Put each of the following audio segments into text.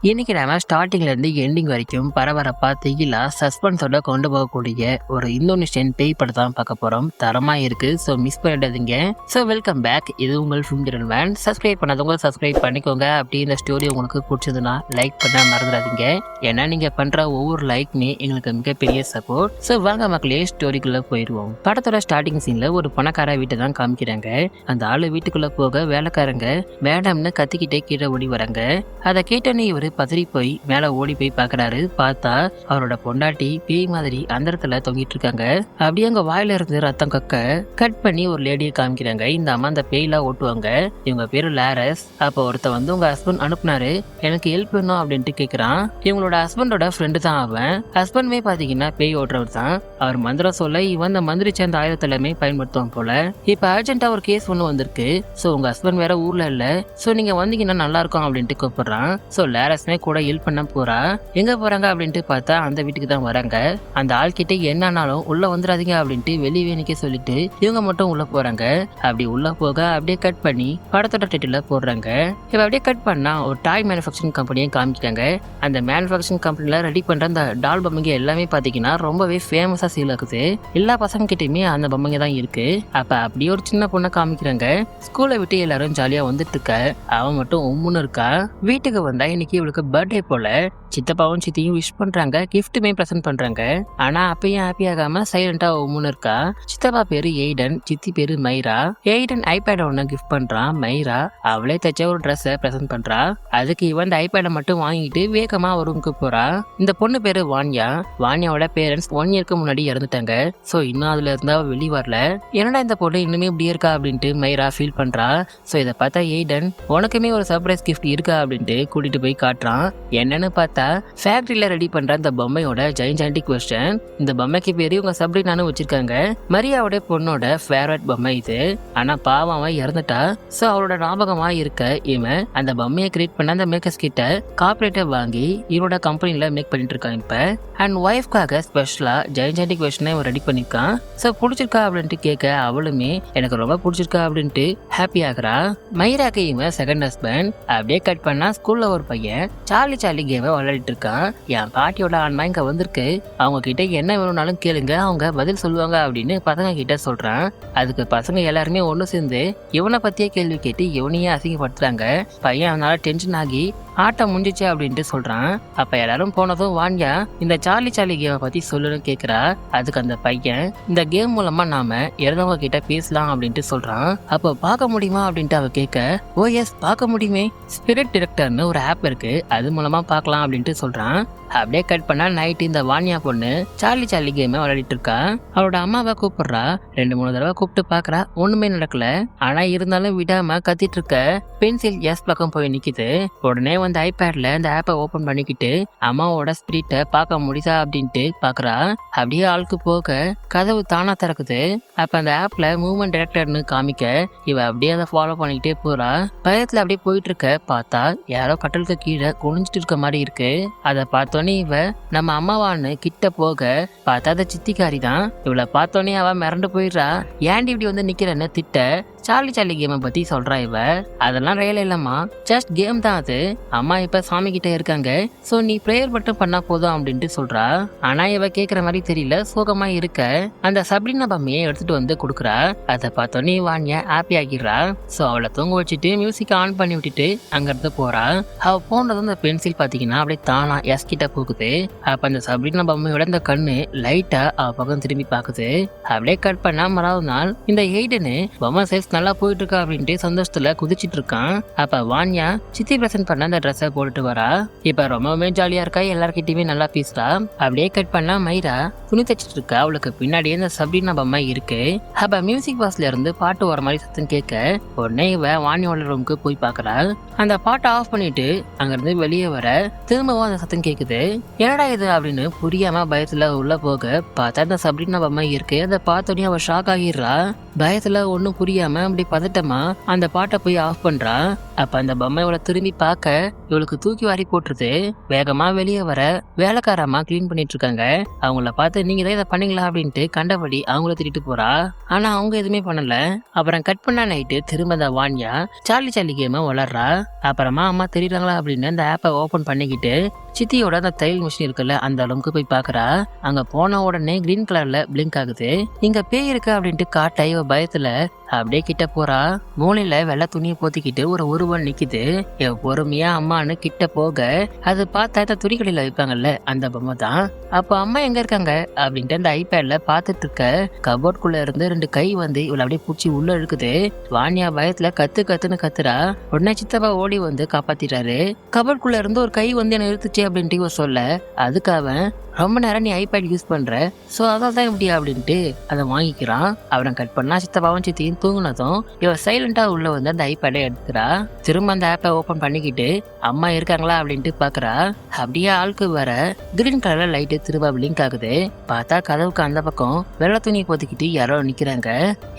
இன்னைக்கு நாம ஸ்டார்டிங்ல இருந்து எண்டிங் வரைக்கும் பரபரப்பா திகிலா சஸ்பென்ஸோட கொண்டு போகக்கூடிய ஒரு இந்தோனேஷியன் பேய் படம் தான் பார்க்க போறோம். தரமா இருக்கு. ஸோ மிஸ் பண்ணிடாதீங்க. So welcome back. இது உங்கள் ஃபிலிம் ஜெர்மன். சப்ஸ்கிரைப் பண்ணாதவங்க சப்ஸ்கிரைப் பண்ணிக்கோங்க. அப்படி இந்த ஸ்டோரி உங்களுக்கு பிடிச்சதுன்னா லைக் பண்ண மறந்துடாதீங்க. ஏன்னா நீங்க பண்ற ஒவ்வொரு லைக்குமே எங்களுக்கு மிகப்பெரிய சப்போர்ட். ஸோ வாங்க மக்களே ஸ்டோரிக்குள்ள போயிடுவோம். படத்தோட ஸ்டார்டிங் சீன்ல ஒரு பணக்கார வீட்டை தான் காமிக்கிறாங்க. அந்த ஆளு வீட்டுக்குள்ள போக வேலைக்காரங்க மேடம்னு கத்திக்கிட்டே கீழே ஓடி வராங்க. அதை கேட்டோன்னே இவரு பதறி போய் மேல ஓடி போய் பாக்குறாரு. பார்த்தா அவரோட பொண்டாட்டி பேய் மாதிரி அந்த இடத்துல தொங்கிட்டு இருக்காங்க. அப்படியே அங்க வாயில இருந்து ரத்தம் கட் பண்ணி ஒரு லேடியை காமிக்கிறாங்க. இந்த அம்மா அந்த பேய்லாம் ஓட்டுவாங்க. இவங்க பேரு லாரஸ். அப்ப ஒருத்த வந்து உங்க ஹஸ்பண்ட் அனுப்புனாரு, எனக்கு ஹெல்ப் வேணும் அப்படின்ட்டு கேக்குறான். இவங்களோட ஹஸ்பண்டோட ஃப்ரெண்டு தான் அவன். ஹஸ்பண்டுமே பாத்தீங்கன்னா பேய் ஓட்டுறவர் தான். அவர் மந்திரம் சொல்ல இவன் அந்த மந்திரி சேர்ந்த ஆயுதத்தை எல்லாமே பயன்படுத்துவான் போல. இப்ப அர்ஜென்ட்டா ஒரு கேஸ் ஒண்ணு வந்திருக்கு. சோ உங்க ஹஸ்பண்ட் வேற ஊர்ல இல்ல, சோ நீங்க வந்தீங்கன்னா நல்லா இருக்கும் அப்படின்ட்டு கூப்பிடுறான். சோ லாரஸ்மே கூட ஹெல்ப் பண்ண போறா. எங்க போறாங்க அப்படின்ட்டு பார்த்தா அந்த வீட்டுக்கு தான் வராங்க. அந்த ஆள் கிட்ட என்னன்னாலும் உள்ள வந்துடாதீங்க அப்படின்ட்டு வெளியே நிக்க சொல்லிட்டு இவங்க மட்டும் உள்ள போறாங்க. அப்படி உள்ள போக அப்படியே கட் பண்ணி படத்தோட டைட்டில போடுறாங்க. இப்ப அப்படியே கட் பண்ணா ஒரு டாய் மேனுஃபேக்சரிங் கம்பெனியை காமிக்கிறாங்க. அந்த மேனுஃபேக்சரிங் கம்பெனில ரெடி பண்ற அந்த டால் பொம்மைங்க எல்லாமே பாத்தீங்கன்னா ரொம்பவே ஃபேமஸா சேல் ஆகுது. எல்லா பசங்க கிட்டயுமே அந்த பொம்மைங்க தான் இருக்கு. அப்ப அப்படியே ஒரு சின்ன பொண்ணை காமிக்கிறாங்க. ஸ்கூலை விட்டு எல்லாரும் ஜாலியா வந்துட்டு இருக்க, அவன் மட்டும் உம்முன்னு இருக்கா. வீட்டுக்கு வந்தா இன்னைக்கு இவளுக்கு பர்த்டே போல. சித்தப்பாவும் சித்தியும் விஷ் பண்றாங்க, கிஃப்ட்டுமே ப்ரெசென்ட் பண்றாங்க. ஆனா அப்பயும் ஹாப்பி ஆகாம சைலண்டா உம்முன்னு இருக்கா. சித்தப்பா பேரு எய்டன், சித்தி பேரு மைரா. எய்டன் ஐபேட் ஒண்ணு கிஃப்ட் பண்றான். மைரா அவளே தச்ச ஒரு ட்ரெஸ்ஸை ப்ரெசென்ட் பண்றா. அதுக்கு இவன் அந்த ஐபேடை மட்டும் வாங்கிட்டு வேகமா ஒரு ரூமுக்கு போறா. இந்த பொண்ணு பேரு வான்யா. வான்யாவோட பேரண்ட்ஸ் 1 இயருக்கு முன்னாடி இறந்துட்டாங்க. சோ இன்னும் அதுல இருந்தா வெளி வரல. என்னடா இந்த பொண்ணு இன்னுமே இப்படி இருக்கா அப்படின்ட்டு மைரா ஃபீல் பண்றா. சோ இதை பார்த்தா எய்டன் உனக்குமே ஒரு சர்ப்ரைஸ் கிஃப்ட் இருக்கா அப்படின்ட்டு கூட்டிட்டு போய் காட்டுறான். என்னன்னு பார்த்தா ஃபேக்டரியில ரெடி பண்ற அந்த பொம்மையோட ஜெயின்டாண்டிக் வெர்ஷன். இந்த பொம்மைக்கு பேரு இவங்க சப்ரினானு வச்சிருக்காங்க. மரியாவோட பொண்ணோட ஃபேவரட் பொம்மை இது. ஆனா பாவம் அவன் இறந்துட்டா. சோ அவளோட ஞாபகமா இருக்க இவன் அந்த பொம்மையை கிரியேட் பண்ண அந்த மேக்கர்ஸ் கிட்ட கார்பரேட்டர் வாங்கி இவனோட கம்பெனில மேக் பண்ணிட்டு இருக்கான் இப்ப. அண்ட் ஒய்ஃப்காக ஸ்பெஷலா ஜெயின்டாண்டிக் வெர்ஷனை இவன் ரெடி பண்ணிருக்கான். சோ பிடிச்சிருக்கா அப்படின்ட்டு கேட்க அவளுமே எனக்கு ரொம்ப பிடிச்சிருக்கா அப்படின்ட்டு ஹாப்பி ஆகுறா. மைராக்கு இவன் செகண்ட் ஹஸ்பண்ட். அப்படியே கட் பண்ணா ஸ்கூல்ல ஒரு பையன் சார்லி கேமை விளையாடிட்டு இருக்கான். என் பாட்டியோட ஆன்மா இங்க வந்திருக்கு, அவங்க கிட்ட என்ன வேணும்னாலும் கேளுங்க, அவங்க பதில் சொல்லுவாங்க அப்படின்னு பசங்க கிட்ட சொல்றான். அதுக்கு பசங்க எல்லாருமே ஒண்ணு சேர்ந்து இவனை பத்தியே கேள்வி கேட்டு இவனையே அசிங்கப்படுத்துறாங்க. பையன் அதனால டென்ஷன் ஆகி ஆட்டம் முடிஞ்சிச்சு அப்படின்ட்டு சொல்றான். அப்ப எல்லாரும் போனதும் வான்யா இந்த சார்லி கேமை பத்தி சொல்லுன்னு கேக்குறா. அதுக்கு அந்த பையன் இந்த கேம் மூலமா நாம இறந்தவங்க கிட்ட பேசலாம் அப்படின்ட்டு சொல்றான். அப்ப பார்க்க முடியுமா அப்படின்ட்டு அவ கேட்க, ஓ எஸ் பார்க்க முடியுமே, ஸ்பிரிட் டிரெக்டர்னு ஒரு ஆப் இருக்கு, அது மூலமா பார்க்கலாம் அப்படின்ட்டு சொல்றான். அப்படியே கட் பண்ணா நைட் இந்த வான்யா பொண்ணு சார்லி கேமை விளையாடிட்டு இருக்கா. அவளோட அம்மாவை கூப்பிடுறா. 2-3 தடவை கூப்பிட்டு பாக்குறா, ஒண்ணுமே நடக்கல. ஆனா இருந்தாலும் விடாம கத்திட்டு இருக்க பென்சில் எஸ் பக்கம் போய் நிக்குது. உடனே வந்து ஐபேட்ல இந்த ஆப்பை ஓபன் பண்ணிக்கிட்டு அம்மாவோட ஸ்பிரிட்டை பார்க்க முடியுதா அப்படின்ட்டு பாக்குறா. அப்படியே ஆளுக்கு போக கதவு தானா திறக்குது. அப்ப அந்த ஆப்ல மூவ்மெண்ட் டைரக்டர்னு காமிக்க இவ அப்படியே அதை ஃபாலோ பண்ணிக்கிட்டே போறா. பயத்துல அப்படியே போயிட்டு இருக்க பார்த்தா யாரோ கட்டலுக்கு கீழே குனிஞ்சிட்டு இருக்க மாதிரி இருக்கு. அதை பார்த்தோன்னே இவ நம்ம அம்மாவான்னு கிட்ட போக பார்த்தா அதை சித்திக்காரி தான். இவளை பார்த்தோன்னே அவ மிரண்டு போயிடுறா. ஏன்டி இப்படி வந்து நிக்கிறன்னு திட்ட சார்லி கேமை பத்தி சொல்றா இவ. அதெல்லாம் ரியல் இல்லம்மா, ஜஸ்ட் கேம் தான் அது. அம்மா இப்ப சாமி கிட்ட இருக்காங்க, சோ நீ பிரேயர் மட்டும் பண்ணா போதும் அப்படின்ட்டு சொல்றா. ஆனா இவ கேக்குற மாதிரி தெரியல, சோகமா இருக்க அந்த சப்ரினா பொம்மையை எடுத்துட்டு வந்து கொடுக்குறா. அதை பார்த்தோன்னே வான்யா ஹாப்பி ஆகிடுறா. சோ அவளை தூங்க வச்சுட்டு மியூசிக் ஆன் பண்ணி விட்டுட்டு அங்க இருந்து போறா. அவ போனதும் அந்த பென்சில் பாத்தீங்கன்னா அப்படியே தானா எஸ் கிட்ட போகுது. அப்ப அந்த சப்ரினா பொம்மையோட அந்த கண்ணு லைட்டா அவ பக்கம் திரும்பி பாக்குது. அப்படியே கட் பண்ணா மறாவது நாள் இந்த எய்டனு பொம்மை சேல்ஸ் நல்லா போயிட்டு இருக்கா அப்படின்ட்டு சந்தோஷத்துல குதிச்சிட்டு இருக்கான். அப்ப வான்யா சித்தி பிரசன்ட் பண்ண அந்த ட்ரெஸ்ஸை போட்டுட்டு வரா. இப்ப ரொம்பவுமே ஜாலியா இருக்கா, எல்லார்கிட்டயுமே நல்லா பேசுறா. அப்படியே கட் பண்ணா மைரா துணி தச்சிட்டு இருக்கா. அவளுக்கு பின்னாடியே இந்த சப்ரினா பொம்மை இருக்கு. அப்ப மியூசிக் பாக்ஸ்ல இருந்து பாட்டு வர மாதிரி சத்தம் கேட்க உடனே இவ வான்யாவோட ரூமுக்கு போய் பாக்குறா. அந்த பாட்டை ஆஃப் பண்ணிட்டு அங்க இருந்து வெளியே வர திரும்பவும் அந்த சத்தம் கேக்குது. என்னடா இது அப்படின்னு புரியாம பயத்துல உள்ள போக பார்த்தா அந்த சப்ரினா பொம்மை இருக்கு. அதை பார்த்தோன்னே அவ ஷாக் ஆகிடுறா. பயத்துல ஒன்னும் புரியாம அப்படி பதட்டமா அந்த பாட்டை போய் ஆஃப் பண்றா. அப்ப அந்த பொம்மை இவளை திரும்பி பார்க்க இவளுக்கு தூக்கி வாரி போட்டுருது. வேகமா வெளியே வர வேலைக்காரமா கிளீன் பண்ணிட்டு இருக்காங்க. அவங்கள பார்த்து நீங்க தான் இதை பண்ணீங்களா அப்படின்ட்டு கண்டபடி அவங்கள திட்டிட்டு போறா. ஆனா அவங்க எதுவுமே பண்ணல. அப்புறம் கட் பண்ண நைட்டு திரும்ப அந்த வான்யா சார்லி சார்லி கேமை வளர்றா. அப்புறமா அம்மா தெரியுறாங்களா அப்படின்னு அந்த ஆப்பை ஓபன் பண்ணிக்கிட்டு சித்தியோட அந்த தையல் மிஷின் இருக்குல்ல அந்த அளவுக்கு போய் பாக்குறா. அங்க போன உடனே கிரீன் கலர்ல பிளிங்க் ஆகுது. இங்க பேய் இருக்கு அப்படின்ட்டு காட்ட இவ பயத்துல அப்படியே கிட்ட போறா. மூலையில வெள்ளை துணியை போத்திக்கிட்டு ஒரு உருவம் நிக்குது. இவ பொறுமையா அம்மானு கிட்ட போக அது பார்த்தா இந்த துணிக்கடையில வைப்பாங்கல்ல அந்த பொம்மை தான். அப்ப அம்மா எங்க இருக்காங்க அப்படின்ட்டு அந்த ஐபேட்ல பாத்துட்டு இருக்க கபோர்ட்குள்ள இருந்து 2 கை வந்து இவளை அப்படியே பூச்சி உள்ள இழுக்குது. வாணியா பயத்துல கத்துன்னு கத்துறா. உடனே சித்தப்பா ஓடி வந்து காப்பாத்திட்டாரு. கபோர்ட்குள்ள இருந்து ஒரு கை வந்து என்ன இழுத்துச்சு அப்படின்ட்டு இவ சொல்ல அதுக்கு அவன் ரொம்ப நேரம் நீ ஐபேட் யூஸ் பண்ற சோ அதான் தான் இப்படியா அப்படின்ட்டு அதை வாங்கிக்கிறான். அவன் கட் பண்ணா சித்தப்பாவும் சித்தியும் தூங்குனதும் இவ சைலண்டா உள்ள வந்து அந்த ஐபேடை எடுத்துக்கிறா. திரும்ப அந்த ஆப்பை ஓபன் பண்ணிக்கிட்டு அம்மா இருக்காங்களா அப்படின்ட்டு பாக்குறா. அப்படியே ஆளுக்கு வர கிரீன் கலர்ல லைட்டு திரும்ப பிளிங்க் ஆகுது. பார்த்தா கதவுக்கு அந்த பக்கம் வெள்ளை துணி போத்திக்கிட்டு யாரோ நிக்கிறாங்க.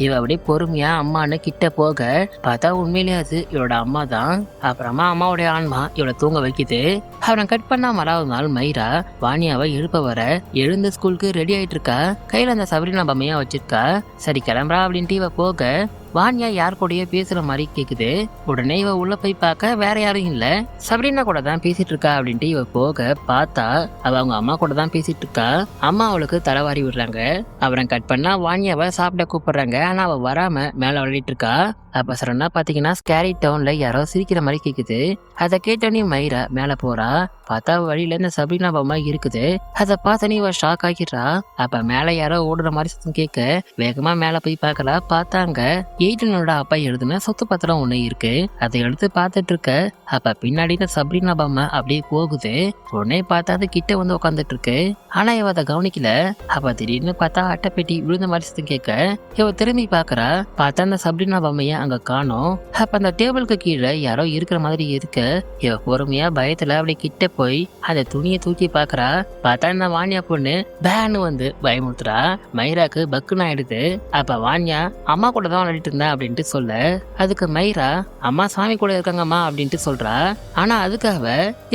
இவ அப்படியே பொறுமையா அம்மானு கிட்ட போக பார்த்தா உண்மையிலேயே அது இவளோட அம்மா தான். அப்புறமா அம்மாவுடைய ஆன்மா இவளை தூங்க வைக்குது. அவன் கட் பண்ணா மறாவது நாள் மைரா வாணியாவை எழுப்ப வர எழுந்த ஸ்கூலுக்கு ரெடி ஆயிட்டு இருக்கா. கையில அந்த சபரினா பொம்மையா வச்சிருக்கா. சரி கிளம்புறா அப்படின்ட்டு இவ போக வான்யா யார் கூடயே பேசுற மாதிரி கேக்குது. உடனே இவ உள்ள போய் பார்க்க வேற யாரும் இல்ல, சபரினா கூட தான் பேசிட்டு இருக்கா. அப்படின்ட்டு இவ போக பார்த்தா அவ அவங்க அம்மா கூட தான் பேசிட்டு இருக்கா. அம்மா அவளுக்கு தலைவாரி விடுறாங்க. அப்புறம் கட் பண்ணா வான்யாவை சாப்பிட கூப்பிடுறாங்க. ஆனா அவ வராம மேல விளையாடிட்டு இருக்கா. அப்ப சரண்டா பாத்தீங்கன்னா ஸ்கேரி டவுன்ல யாரோ சிரிக்கிற மாதிரி கேக்குது. அதை கேட்டோன்னே மயிரா மேல போறா. பார்த்தா வழியில இந்த சபரினா பொம்மை இருக்குது. அதை பார்த்தனே இவ ஷாக் ஆகிடுறா. அப்ப மேல யாரோ ஓடுற மாதிரி சத்தம் கேட்க வேகமா மேல போய் பாக்கலா. பார்த்தாங்க எய்டனோட அப்பா எழுதுன சொத்து பத்திரம் ஒண்ணு இருக்கு. அதை எடுத்து பார்த்துட்டு இருக்க அப்ப பின்னாடி இந்த சபரினா பொம்மை அப்படியே போகுது. உடனே பார்த்தா அது கிட்ட வந்து உட்காந்துட்டு இருக்கு. ஆனா இவ அதை கவனிக்கல. அப்ப திடீர்னு பார்த்தா அட்டைப்பெட்டி விழுந்த மாதிரி சத்தம் கேட்க இவ திரும்பி பாக்குறா. பார்த்தா அந்த சபரினா பொம்மைய அங்க காணோம். அப்ப அந்த டேபிளுக்கு கீழே யாரோ இருக்கிற மாதிரி இருக்கு. இவ பொறுமையா பயத்துல அப்படி கிட்ட போய் அந்த துணியை தூக்கி பாக்குறா. பார்த்தா இந்த வான்யா பொண்ணு பேன்னு வந்து பயமுறுத்துறா. மைராக்கு பக்குன்னு ஆயிடுது. அப்ப வான்யா அம்மா கூட தான் விளையாடிட்டு இருந்தா அப்படின்ட்டு சொல்ல அதுக்கு மைரா அம்மா சாமி கூட இருக்காங்கம்மா அப்படின்ட்டு சொல்றா. ஆனா அதுக்காக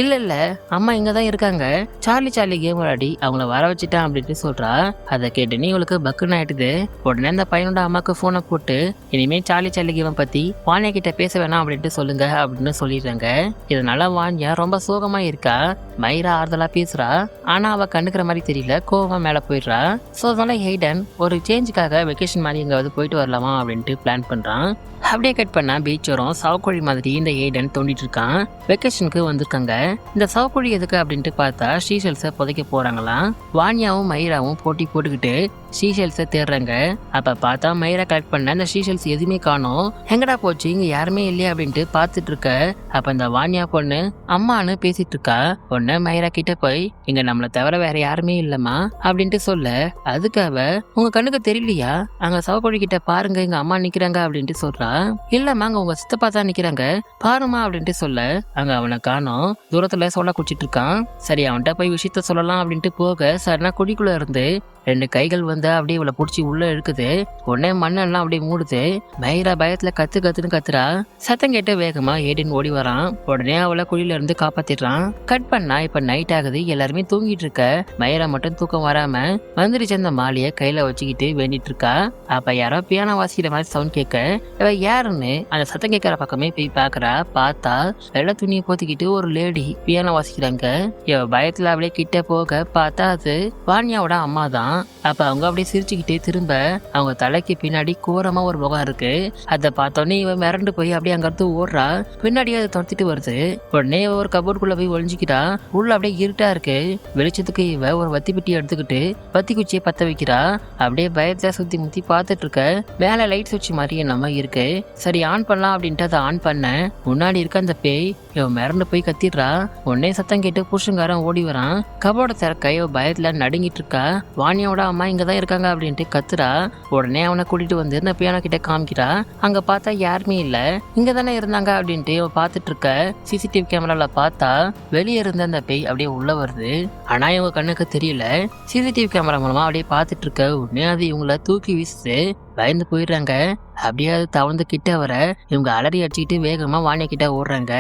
இல்ல அம்மா இங்கதான் இருக்காங்க, சார்லி சார்லி கேம் விளையாடி அவங்கள வர வச்சுட்டான் அப்படின்ட்டு சொல்றா. அதை கேட்டு நீ இவளுக்கு பக்குன்னு ஆயிடுது. உடனே அந்த பையனோட அம்மாக்கு போனை போட்டு இனிமே சார்லி சார்லி கேம் பத்தி வான்யா கிட்ட பேச வேணாம் அப்படின்ட்டு சொல்லுங்க அப்படின்னு சொல்லிடுறாங்க. இதனால வான்யா ரொம்ப சோகமா இருக்கா. மைரா ஆறுதலா பேசுறா. ஆனா அவ கண்டுக்கிற மாதிரி தெரியல, கோவமா மேல போயிடுறா. சோ அதனால ஹெய்டன் ஒரு சேஞ்சுக்காக வெக்கேஷன் மாதிரி எங்காவது போயிட்டு வரலாமா அப்படின்ட்டு பிளான் பண்றான். அப்படியே கட் பண்ணா பீச் வரும். சவக்கொழி மாதிரி இந்த ஏடன் தோண்டிட்டு இருக்கான். வெக்கேஷனுக்கு வந்திருக்காங்க. இந்த சவக்கொழி எதுக்கு அப்படின்ட்டு பார்த்தா ஷீஷெல்ஸை புதைக்க போறாங்களாம். வான்யாவும் மயிராவும் போட்டி போட்டுக்கிட்டு ஷீஷெல்ஸை தேடுறாங்க. அப்ப பார்த்தா மயிரா கலெக்ட் பண்ண இந்த ஷீஷெல்ஸ் எதுவுமே காணோம். எங்கடா போச்சு, இங்க யாருமே இல்லையா அப்படின்ட்டு பார்த்துட்டு இருக்க அப்ப இந்த வான்யா பொண்ணு அம்மானு பேசிட்டு இருக்கா. உடனே மயிரா கிட்ட போய் இங்க நம்மளை தவிர வேற யாருமே இல்லம்மா அப்படின்ட்டு சொல்ல அதுக்காக உங்க கண்ணுக்கு தெரியலையா, அங்க சவக்கொழி கிட்ட பாருங்க எங்க அம்மா நிக்கிறாங்க அப்படின்ட்டு சொல்றா. இல்லம்மா அங்க உங்க சித்தப்பா தான் நிக்கிறாங்க பாருமா அப்படின்ட்டு சொல்ல அங்க அவனை காணோம். தூரத்துல சோளா குடிச்சிட்டு இருக்கான். சரி அவன்கிட்ட போய் விஷயத்த சொல்லலாம் அப்படின்ட்டு போக சரணா குடிக்குள்ள இருந்து 2 கைகள் வந்து அப்படியே இவளை பிடிச்சி உள்ள இழுக்குது. உடனே மண்ணெல்லாம் அப்படியே மூடுது. மயிரா பயத்துல கத்துன்னு கத்துறா. சத்தம் கேட்டு வேகமா ஏடின் ஓடி வரான். உடனே அவளை குழியில இருந்து காப்பாத்திடுறான். கட் பண்ணா இப்ப நைட் ஆகுது. எல்லாருமே தூங்கிட்டு இருக்க. மயிரா மட்டும் தூக்கம் வராம மந்திரிச்ச அந்த மாலைய கையில வச்சுக்கிட்டு வேண்டிட்டு இருக்கா. அப்ப யாரோ பியானோ வாசிக்கிற மாதிரி சவுண்ட் கேட்க இவ யாருன்னு அந்த சத்தம் கேட்கற பக்கமே போய் பாக்குறா. பார்த்தா வெள்ளை துணியை போத்திக்கிட்டு ஒரு லேடி பியானோ வாசிக்கிறாங்க. இவ பயத்துல அப்படியே கிட்ட போக பார்த்தா அது வான்யாவோட அம்மா தான். அப்ப அவங்க அப்படியே சிரிச்சுக்கிட்டே திரும்ப அவங்க தலைக்கு பின்னாடி கோரமா ஒரு முகம் இருக்கு. அதை பார்த்தோன்னே இவன் மிரண்டு போய் அப்படியே அங்க இருந்து ஓடுறா. பின்னாடியே அதை துரத்திட்டு வருது. உடனே ஒரு கபோர்டுக்குள்ள போய் ஒளிஞ்சுக்கிட்டா. உள்ள அப்படியே இருட்டா இருக்கு. வெளிச்சத்துக்கு இவ ஒரு வத்தி பெட்டி எடுத்துக்கிட்டு வத்தி குச்சியை பத்த வைக்கிறா. அப்படியே பயத்துல சுத்தி முத்தி பார்த்துட்டு இருக்க. மேல லைட் சுவிட்ச் மாதிரி என்னமா இருக்கு. சரி ஆன் பண்ணலாம் அப்படின்ட்டு அதை ஆன் பண்ண முன்னாடி இருக்க அந்த பேய் இவன் மிரண்டு போய் கத்திடுறா. உடனே சத்தம் கேட்டு புருஷங்காரன் ஓடி வரான். கபோர்ட திறக்க இவ பயத்துல நடுங்கிட்டு இருக்கா. வாணியோட அம்மா இங்கதான் இருக்காங்க அப்படின்ட்டு கத்துறா. உடனே அவனை கூட்டிட்டு வந்து இந்த பியானோ கிட்ட காமிக்கிறா. அங்க பார்த்தா யாருமே இல்ல, இங்க தானே இருந்தாங்க அப்படின்ட்டு இவ பாத்துட்டு இருக்க. சிசிடிவி கேமரால பார்த்தா வெளியே இருந்த அந்த பேய் அப்படியே உள்ள வருது. ஆனா இவங்க கண்ணுக்கு தெரியல. சிசிடிவி கேமரா மூலமா அப்படியே பாத்துட்டு இருக்க. உடனே அது இவங்கள தூக்கி வீசுது. பயந்து போயிடுறாங்க. அப்படியே அது தவழ்ந்து கிட்ட வர இவங்க அலறி அடிச்சுக்கிட்டு வேகமா வாணியா கிட்ட ஓடுறாங்க.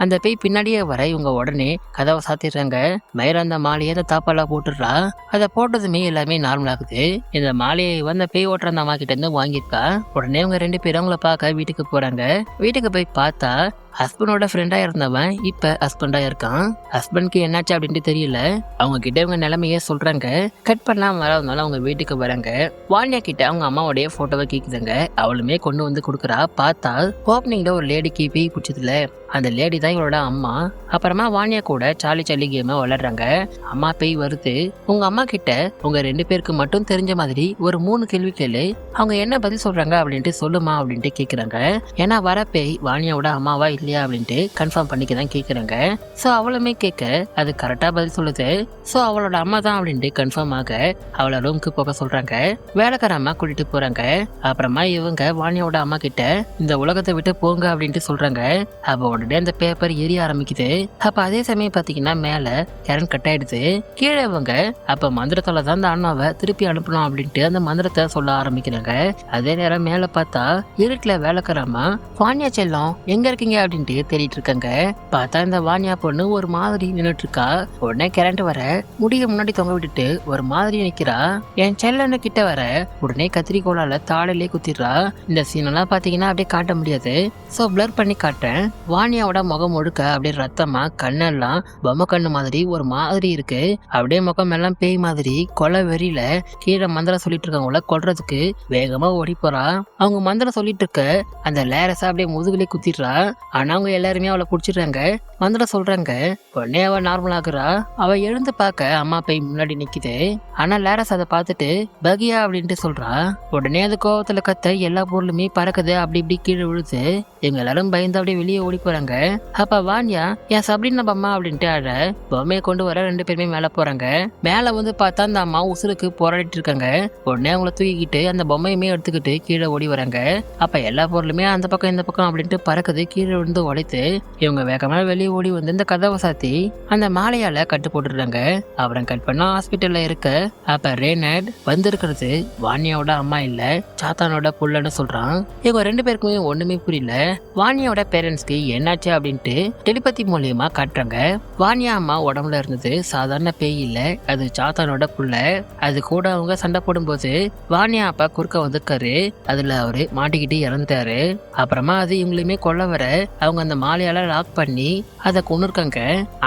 அந்த பேய் பின்னாடியே வர இவங்க உடனே கதவை சாத்திடுறாங்க. மயிர அந்த மாலையை அந்த தாப்பாலா போட்டுடுறா. அதை போட்டதுமே எல்லாமே நார்மல் ஆகுது. இந்த மாலையை வந்து பேய் ஓட்டுற அந்த அம்மா கிட்ட இருந்து வாங்கியிருக்கா. உடனே இவங்க 2 பேரும் அவங்கள பார்க்க வீட்டுக்கு போறாங்க. வீட்டுக்கு போய் பார்த்தா ஹஸ்பண்டோட ஃப்ரெண்டா இருந்தவன் இப்ப ஹஸ்பண்டா இருக்கான். ஹஸ்பண்ட்க்கு என்னாச்சு அப்படின்ட்டு தெரியல. அவங்க கிட்ட இவங்க நிலைமைய சொல்றாங்க. கட் பண்ணலாம் வரதுனால அவங்க வீட்டுக்கு வராங்க. வாணியா கிட்ட அவங்க அம்மாவோடைய போட்டோவை கேக்குதுங்க. அவளுமே கொண்டு வந்து கொடுக்குறா. பார்த்தா ஓப்பனிங்ல ஒரு லேடிக்கு பேய் பிடிச்சதுல அந்த லேடி தான் இவளோட அம்மா. அப்புறமா வாணியா கூட சாலி கேம விளையாடுறாங்க. அம்மா பேய் வருது. உங்க அம்மா கிட்ட உங்க 2 பேருக்கு மட்டும் தெரிஞ்ச மாதிரி ஒரு 3 கேள்வி கேளு. அவங்க என்ன பதில் சொல்றாங்க அப்படின்ட்டு சொல்லுமா அப்படின்ட்டு கேக்குறாங்க. ஏன்னா வர பேய் வாணியாவோட அம்மாவா இல்லையா அப்படின்ட்டு கன்ஃபார்ம் பண்ணிக்க தான் கேக்குறாங்க. சோ அவளுமே கேட்க அது கரெக்டா பதில் சொல்லுது. சோ அவளோட அம்மா தான் அப்படின்ட்டு கன்ஃபார்ம் ஆக அவளை ரூமுக்கு போக சொல்றாங்க. வேலைக்கார அம்மா கூட்டிட்டு போறாங்க. அப்புறமா இவங்க வாணியாவோட அம்மா கிட்ட இந்த உலகத்தை விட்டு போங்க அப்படின்ட்டு சொல்றாங்க. அப்ப உடனே அந்த பேப்பர் எரிய ஆரம்பிக்குது. அப்ப அதே சமயம் பாத்தீங்கன்னா மேல கரண்ட் கட் ஆயிடுது. கீழே இவங்க அப்ப மந்திரத்தால தான் அந்த அண்ணாவை திருப்பி அனுப்பணும் அப்படின்ட்டு அந்த மந்திரத்தை சொல்ல ஆரம்பிக்கிறாங்க. அதே நேரம் மேல பார்த்தா இருட்டுல வேலைக்காரமா வாணியா செல்லம் எங்க இருக்கீங்க அப்படின்ட்டு தேடிட்டு இருக்காங்க. பார்த்தா இந்த வாணியா பொண்ணு ஒரு மாதிரி நின்றுட்டு இருக்கா. உடனே கரண்ட் வர முடிய முன்னாடி தொங்க விட்டுட்டு ஒரு மாதிரி நிக்கிறா. என் செல்லன்னு கிட்ட வர உடனே கத்திரிக்கோளால தாளிலே குத்திடுறா. இந்த சீனெல்லாம் பாத்தீங்கன்னா அப்படியே காட்ட முடியாது. சோ பிளர் பண்ணி காட்டுறேன். வாணியாவோட முகம் முழுக்க அப்படியே ரத்தமா கண்ணெல்லாம் பொம்மை கண்ணு மாதிரி ஒரு மாதிரி இருக்கு. அப்படியே முகம் எல்லாம் பேய் மாதிரி கொலை வெறியில கீழே மந்திரம் சொல்லிட்டு இருக்கவங்கள கொல்றதுக்கு வேகமா ஓடி போறா. அவங்க மந்திரம் சொல்லிட்டு இருக்க அந்த லேரஸா அப்படியே முதுகுலே குத்திடுறா. ஆனா அவங்க எல்லாருமே அவளை புடிச்சிடுறாங்க. மந்திரம் சொல்றாங்க. உடனே அவ நார்மல் ஆகுறா. அவ எழுந்து பார்க்க அம்மா பேய் முன்னாடி நிக்குது. ஆனா லேரஸ் அதை பார்த்துட்டு பகியா அப்படின்ட்டு சொல்றா. உடனே அது கோவத்துல கத்த எல்லா பொருளுமே பறக்குது. அப்படி இப்படி கீழே விழுது. இவங்க எல்லாரும் பயந்து அப்படியே வெளியே ஓடி போறாங்க. அப்ப வாணியா என் சப்ரினா அம்மா அப்படின்ட்டு அழ பொம்மையை கொண்டு வர 2 பேருமே மேல போறாங்க. மேல வந்து பார்த்தா அந்த அம்மா உசுருக்கு போராடிட்டு இருக்காங்க. உடனே அவங்கள தூக்கிக்கிட்டு அந்த பொம்மையுமே எடுத்துக்கிட்டு கீழே ஓடி வராங்க. அப்ப எல்லா பொருளுமே அந்த பக்கம் இந்த பக்கம் அப்படின்ட்டு பறக்குது. கீழே விழுந்து உடைத்து இவங்க வேகமா வெளியே ஓடி வந்து இந்த கதவை சாத்தி அந்த மாலையால கட்டு போட்டுடுறாங்க. அப்புறம் கட் பண்ணா ஹாஸ்பிட்டல்ல இருக்க அப்ப ரேனட் வந்திருக்கிறது வாணியாவோட அம்மா இல்ல சாத்தானோட புள்ளன்னு சொல்றான். இவங்க 2 பேருக்குமே ஒண்ணுமே புரியல. வாணியாவோட பேரண்ட்ஸ்க்கு என்னாச்சு அப்படின்ட்டு டெலிபதி மூலியமா காட்டுறாங்க. வாணியா அம்மா உடம்புல இருந்தது சாதாரண பேய் இல்ல, அது சாத்தானோட புள்ள. அது கூட அவங்க சண்டை போடும்போது வாணியா அப்பா குறுக்க வந்திருக்காரு. அதுல அவரு மாட்டிக்கிட்டு இறந்துட்டாரு. அப்புறமா அது இவங்களுமே கொல்ல வர அவங்க அந்த மாலையால லாக் பண்ணி அதை கொன்னுருக்காங்க.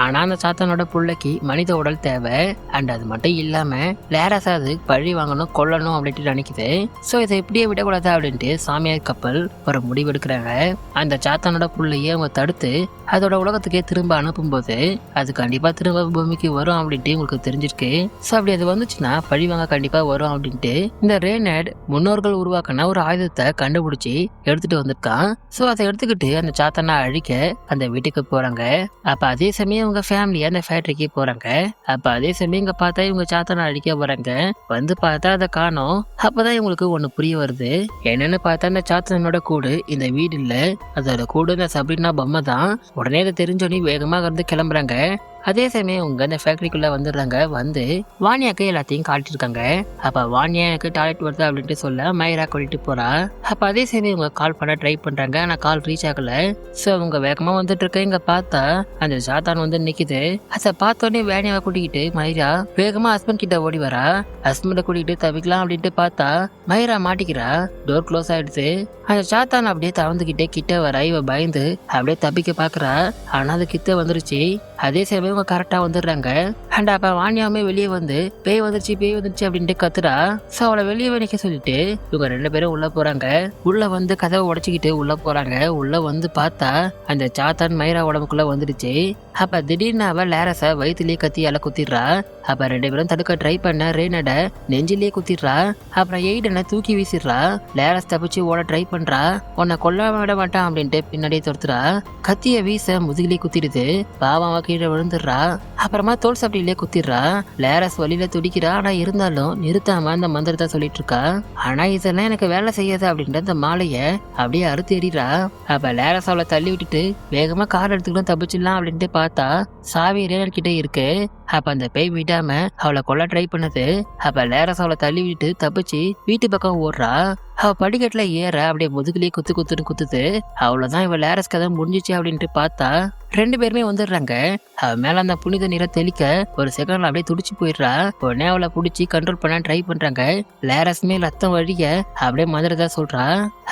ஆனா அந்த சாத்தானோட புள்ளைக்கு மனித உடல் தேவை. அண்ட் அது மட்டும் இல்லாம லேரஸா அது பழி வாங்கணும் கொல்லணும் அப்படின்ட்டு நினைக்குது. சோ இதை இப்படியே விடக்கூடாது அப்படின்ட்டு சாமியார் கப்பல் ஒரு முடிவு எடுக்கிறாங்க. அந்த சாத்தானோட புள்ளைய அவங்க தடுத்து அதோட உலகத்துக்கே திரும்ப அனுப்பும்போது அது கண்டிப்பா திரும்ப பூமிக்கு வரும் அப்படின்ட்டு உங்களுக்கு தெரிஞ்சிருக்கு. சோ அப்படி அது வந்துச்சுன்னா பழிவாங்க கண்டிப்பா வரும் அப்படின்ட்டு இந்த ரேனட் முன்னோர்கள் உருவாக்கின ஒரு ஆயுதத்தை கண்டுபிடிச்சி எடுத்துட்டு வந்திருக்கான். சோ அதை எடுத்துக்கிட்டு அந்த சாத்தானை அழிக்க அந்த வீட்டுக்கு போறாங்க. அப்ப அதே சமயம் இவங்க ஃபேமிலி அந்த ஃபேக்டரிக்கு போறாங்க. அப்ப அதே சமயம் இங்க பார்த்தா இவங்க சாத்தானை அழிக்க போறாங்க. வந்து பார்த்தா அதை காணோம். அப்பதான் இவங்களுக்கு ஒண்ணு புரிய வருது. என்னன்னு பார்த்தா அந்த சாத்தானோட கூடு இந்த வீடு இல்ல, அதோட கூடு இந்த சப்ரினா பொம்மை தான். உடனே அதை தெரிஞ்சோன்னே வேகமாக இருந்து கிளம்புறாங்க. அதே சமயம் உங்க அந்த ஃபேக்டரிக்குள்ள வந்துடுறாங்க. வந்து வாணியாக்கு எல்லாத்தையும் காட்டிருக்காங்க. அப்ப வாணியா எனக்கு டாய்லெட் வருது அப்படின்ட்டு சொல்ல மைரா கூட்டிட்டு போறா. அப்ப அதே சமயம் இவங்க கால் பண்ண ட்ரை பண்றாங்க. ஆனா கால் ரீச் ஆகல. சோ அவங்க வேகமா வந்துட்டு இருக்க இங்க பார்த்தா அந்த சாத்தான் வந்து நிக்குது. அதை பார்த்தோன்னே வாணியாவை கூட்டிக்கிட்டு மைரா வேகமா ஹஸ்பண்ட் கிட்ட ஓடி வரா. ஹஸ்பண்டை கூட்டிகிட்டு தவிக்கலாம் அப்படின்ட்டு பார்த்தா மைரா மாட்டிக்கிறா. டோர் க்ளோஸ் ஆயிடுச்சு. அந்த சாத்தான் அப்படியே தவந்துகிட்டே கிட்ட வர இவ பயந்து அப்படியே தப்பிக்க பாக்குறா. ஆனா அது கிட்ட வந்துருச்சு. அதே சமயம் இவங்க கரெக்டா வந்துடுறாங்க. அண்ட் அப்ப வாணியாவுமே வெளியே வந்து பேய் வந்துருச்சு அப்படின்ட்டு கத்துறா. சோ அவளை வெளியே நிக்க சொல்லிட்டு இவங்க 2 பேரும் உள்ள போறாங்க. உள்ள வந்து கதவை உடைச்சிக்கிட்டு உள்ள போறாங்க. உள்ள வந்து பார்த்தா அந்த சாத்தான் மைரா உடம்புக்குள்ள வந்துடுச்சு. அப்ப திடீர்னு அவ லேரஸ வயிற்றுலயே கத்தியால குத்திடுறா. அப்ப 2 பேரும் தடுக்க ட்ரை பண்ண ரேனட நெஞ்சிலேயே குத்திடுறா. அப்புறம் எய்டனை தூக்கி வீசிடுறா. லேரஸ் தப்பிச்சு ஓட ட்ரை பண்றா. உன்னை கொல்ல விட மாட்டான் அப்படின்ட்டு பின்னாடியே துரத்துறா. கத்திய வீச முதுகிலே குத்திடுது. பாவம் கீழே விழுந்துடுறா. அப்புறமா தோல் சப்டில முதுகுலயே குத்திடுறா. லேரஸ் வழியில துடிக்கிறா. ஆனா இருந்தாலும் நிறுத்தாம அந்த மந்திரத்தை சொல்லிட்டு இருக்கா. ஆனா இதெல்லாம் எனக்கு வேலை செய்யாது அப்படின்ற அந்த மாலைய அப்படியே அறுத்து எறிறா. அப்ப லேரஸ் அவளை தள்ளி விட்டுட்டு வேகமா கார் எடுத்துக்கிட்டு தப்பிச்சிடலாம் அப்படின்ட்டு பார்த்தா சாவி ரேனர் கிட்ட இருக்கு. அப்ப அந்த பேய் விடாம அவளை கொல்ல ட்ரை பண்ணுது. அப்ப லேரஸ் அவளை தள்ளி விட்டு தப்பிச்சு வீட்டு பக்கம் ஓடுறா. அவ படிக்கட்டுல ஏற அப்படியே முதுகுலயே குத்துன்னு குத்துது. அவ்வளவுதான் இவ லேரஸ் கதை முடிஞ்சிச்சு அப்படின்ட்டு பார்த்தா 2 பேருமே வந்துடுறாங்க. அவ மேல அந்த புனித நீரை தெளிக்க ஒரு செகண்ட்ல அப்படியே துடிச்சு போயிடுறா. உடனே அவளை பிடிச்சி கண்ட்ரோல் பண்ண ட்ரை பண்றாங்க. லேரஸ்மே ரத்தம் வழிய அப்படியே மதுரதா சொல்றா.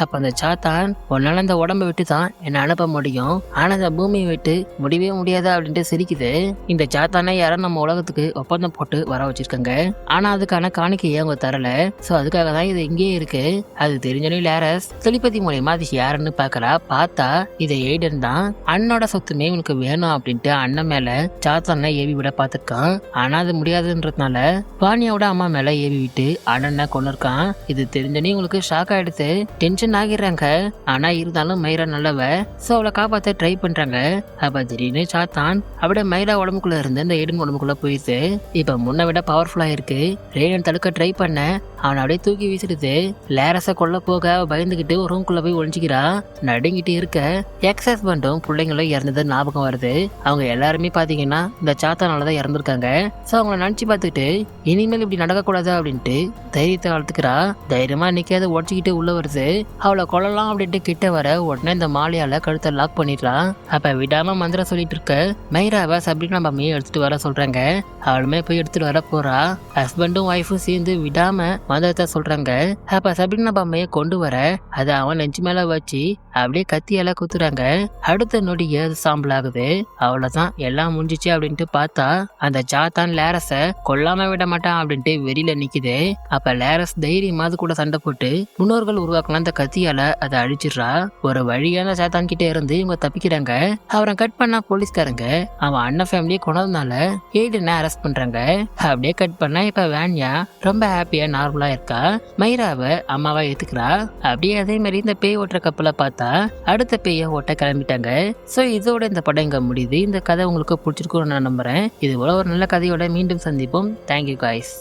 அப்ப அந்த சாத்தான் உன்னால அந்த உடம்பை விட்டு தான் என்ன அனுப்ப முடியும், ஆனா அந்த பூமியை விட்டு முடியவே முடியாதா அப்படின்ட்டு சிரிக்குது. இந்த சாத்தானே யாரும் நம்ம உலகத்துக்கு ஒப்பந்தம் போட்டு வர வச்சிருக்காங்க. ஆனா அதுக்கான காணிக்கையை அவங்க தரல. சோ அதுக்காக தான் இது இங்கேயே இருக்கு. அது தெரிஞ்சனே லேரஸ் தெளிப்பதி மூலியமா அது யாருன்னு பாக்குறா. பார்த்தா இது எய்டன் தான். அண்ணனோட சொத்துமே உனக்கு வேணும் அப்படின்ட்டு அண்ணன் மேல சாத்தான ஏவி விட பாத்துருக்கான். ஆனா அது முடியாதுன்றதுனால வாணியோட அம்மா மேல ஏவி விட்டு அண்ணனை கொண்டிருக்கான். இது தெரிஞ்சனே உங்களுக்கு ஷாக் ஆயிடுச்சு, டென்ஷன் ஆகிடுறாங்க. ஆனா இருந்தாலும் மைரா நல்லவ. சோ அவளை காப்பாத்த ட்ரை பண்றாங்க. அப்ப திடீர்னு சாத்தான் அப்படியே மைரா உடம்புக்குள்ள இருந்து அந்த எய்டன் உடம்புக்குள்ள போயிடுது. இப்ப முன்ன விட பவர்ஃபுல்லா இருக்கு. ரேடன் தடுக்க ட்ரை பண்ண அவனை அப்படியே தூக்கி வீசிடுது. லேரஸ கொல்ல போக பயந்துகிட்டு ஒரு ரூம்குள்ள போய் ஒழிஞ்சிக்கிறா. நடுங்கிட்டு இருக்க எக்ஸ் ஹஸ்பண்டும் பிள்ளைங்களும் இறந்தது ஞாபகம் வருது. அவங்க எல்லாருமே பாத்தீங்கன்னா இந்த சாத்தானாலதான் இறந்துருக்காங்க. சோ அவங்கள நினைச்சு பார்த்துட்டு இனிமேல் இப்படி நடக்கக்கூடாது அப்படின்ட்டு தைரியத்தை வளர்த்துக்கிறா. தைரியமா நிக்காத உடச்சிக்கிட்டு உள்ள வருது. அவளை கொல்லலாம் அப்படின்ட்டு கிட்ட வர உடனே இந்த மாலையால கழுத்தை லாக் பண்ணிடுறா. அப்ப விடாம மந்திரம் சொல்லிட்டு இருக்க மைராவை சப்ரினா மம்மியை எடுத்துட்டு வர சொல்றாங்க. அவளுமே போய் எடுத்துட்டு வர போறா. ஹஸ்பண்டும் ஒய்ஃபும் சேர்ந்து விடாம மந்திரத்தை சொல்றாங்க. அப்ப சப்ரினா பொம்மையை கொண்டு வர அதை அவன் நெஞ்சு மேல வச்சு அப்படியே கத்தியால குத்துறாங்க. அடுத்த நொடியே அது சாம்பல் ஆகுது. அவ்வளவுதான் எல்லாம் முடிஞ்சிச்சு அப்படின்ட்டு பார்த்தா அந்த சாத்தான் லேரஸ கொல்லாம விட மாட்டான் அப்படின்ட்டு வெளியில நிக்குது. அப்ப லேரஸ் தைரியமா அது கூட சண்டை போட்டு முன்னோர்கள் உருவாக்கலாம் அந்த கத்தியால அதை அழிச்சிடுறா. ஒரு வழியான சாத்தான் கிட்ட இருந்து இவங்க தப்பிக்கிறாங்க. அவரை கட் பண்ணா போலீஸ்காரங்க அவன் அண்ணன் ஃபேமிலியை கொண்டதுனால எய்டனை அரெஸ்ட் பண்றாங்க. அப்படியே கட் பண்ணா இப்ப வேன்யா ரொம்ப ஹாப்பியா நார்மலா இருக்கா. மைராவை அம்மாவா ஏத்துக்கிறா. அப்படியே அதே மாதிரி இந்த பேய் ஓட்டுற கப்பலை பார்த்தா அடுத்த பேய ஓட்ட கிளம்பிட்டாங்க. சோ இதோட இந்த படம் இங்க முடியுது. இந்த கதை உங்களுக்கு பிடிச்சிருக்கும்னு நான் நம்புறேன். இது போல ஒரு நல்ல கதையோட மீண்டும் சந்திப்போம். Thank you guys.